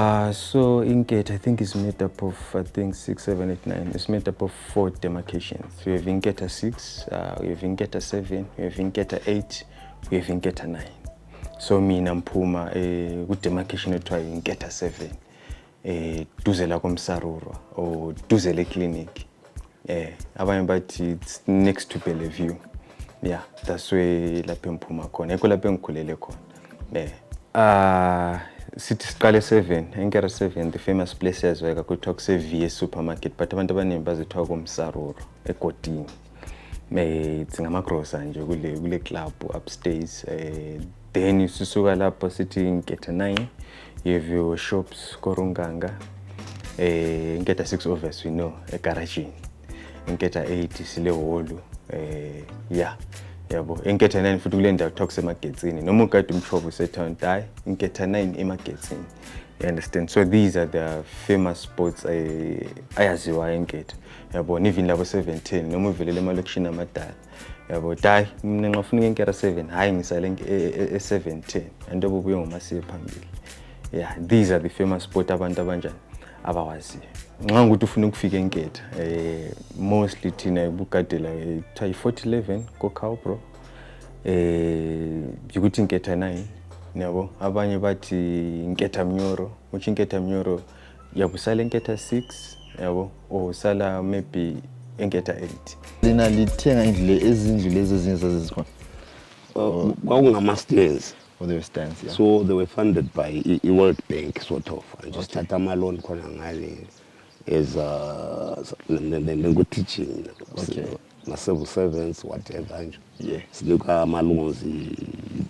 So Inketha, I think, is made up of, I think, 6, 7, 8, 9. It's made up of 4 demarcations. We have Inketha 6, we have Inketha 7, we have Inketha 8, we have Inketha 9. So mina mphuma with demarcation ethiwa Inketha 7 duze la komsarurwa or duze le clinic. Abanye bathi it's next to Bellevue. Yeah, that's where lapho mphuma khona. Ekho lapho engikhulele khona. Sithi siqale 7, Inketha 7, the famous place yazweka kuthiwa kuse VS supermarket, but abantu abaningi bazithiwa komsaruro egodini. Ngama grocer nje kule club upstairs. Then sisuka lapho sithi Inketha 9, you have your shops Korunganga. Inketha 6 obvious we know egarage. Inketha 8 sile holu. Yeah. Yabo Inketha 9 futhi kule ndawo kuthiwa kusemagetsini noma ukade umchobo usetown die Inketha 9 emagetsini. You understand? So these are the famous spots ayaziwa Inketha. Yabo even labo 710 noma uvelele emalokishini amadala. Yabo die mina ngafuna Inketha 7 hayi ngisale e710 and obubuye ngomasiye phambili. Yeah, these are the famous spots abantu abanjani abawaziyo. Nxa ukuthi ufuna ukufika Inketha mostly thina ibugadela kuthiwa 4011 ko Cowbro ukuthi Inketha 9 yabo abanye bathi Inketha Mnyoro uthi Inketha Mnyoro yabusala Inketha 6 yabo or sala maybe Inketha 8 lina lithenga izindlu lezi ezinye zazikhona kwakungama stands. or they were stands, yeah. So they were funded by the World Bank sort of and just had a loan khona ngale as teaching, my civil servants, whatever. Yeah. Sinuka loans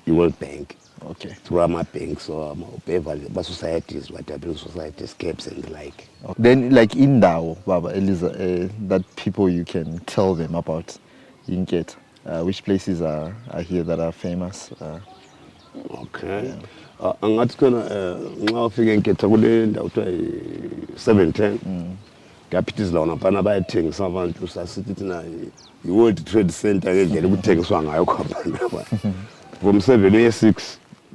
the World Bank. Okay. Through my bank, so but societies, whatever societies, caps and the like. Okay. Then, like in Dao, Baba Eliza, that people you can tell them about Inketha, which places are here that are famous. Okay. Angathi khona nxa ufika Inketha kule ndawo kuthiwa 710 ngaphithi la naphana bayathengisa abantu sasithi thina i-World Trade Center ngendlela ukuthengiswa ngayo khona from 7 uye 6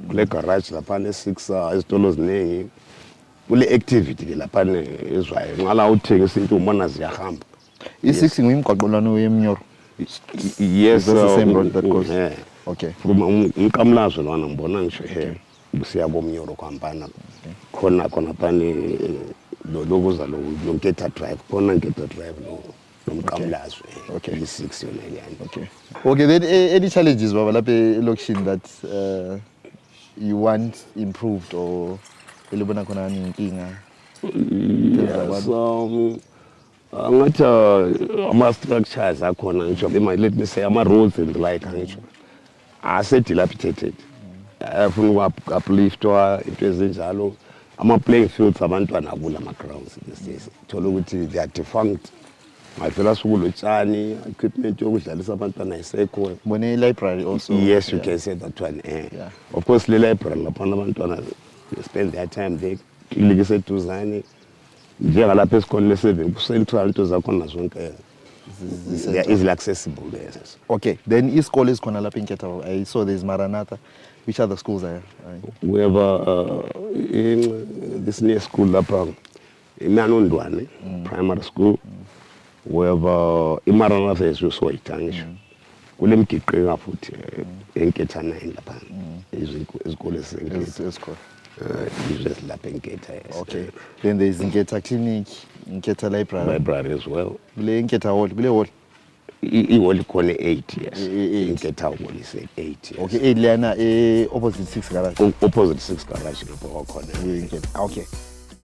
kule garage laphana 6 izitolo ziningi kule activity ke laphana ezwayo ngala uthengisa into ubona ziyahamba i6 nguyimgwaqolwana wemnyoro. Yes, that's the same road that goes. Yeah. Okay. From umqamlazo lwana ngibona ngisho he busiya bomnyoro kwampana khona phani lokuza lo Inketha Drive khona Inketha Drive lo mqamlazo. Okay. i6 yona leyani. Okay, then any challenges baba lapha elokishini that you want improved or elibona khona inkinga? Yes, angathi ama structures akhona ngisho let me say ama roads and the like ngisho dilapidated. Afuna upliftwa into ezinjalo ama playing fields abantwana kula ama grounds these days thola ukuthi they are defunct. Ngavela sukulo tshani equipment yokudlalisa abantwana ayisekho. Bone library also. Yes, you can say that one. Yeah. Of course the library lapha abantwana spend their time there ilikise duzane njengalapha esikoleni le7 kusentral into zakhona zonke easily accessible there. Okay, then isikole esikhona lapha Inketha I saw there's Maranatha. Which other schools are here? We have in this near school lapha iManondwane primary school. We have iMaranatha esiyosoyita ngisho kule mgiqinga futhi Inketha 9 lapha izikole Isikole. Uses lapha Inketha. Okay. Then there's Inketha Clinic, Inketha Library as well. Kule Inketha Hall, kule hall. I-hall khona 8 yes. Inketha Hall is 8 yes. Okay, 8 lana opposite 6 garage. Opposite 6 garage lapho khona. Okay.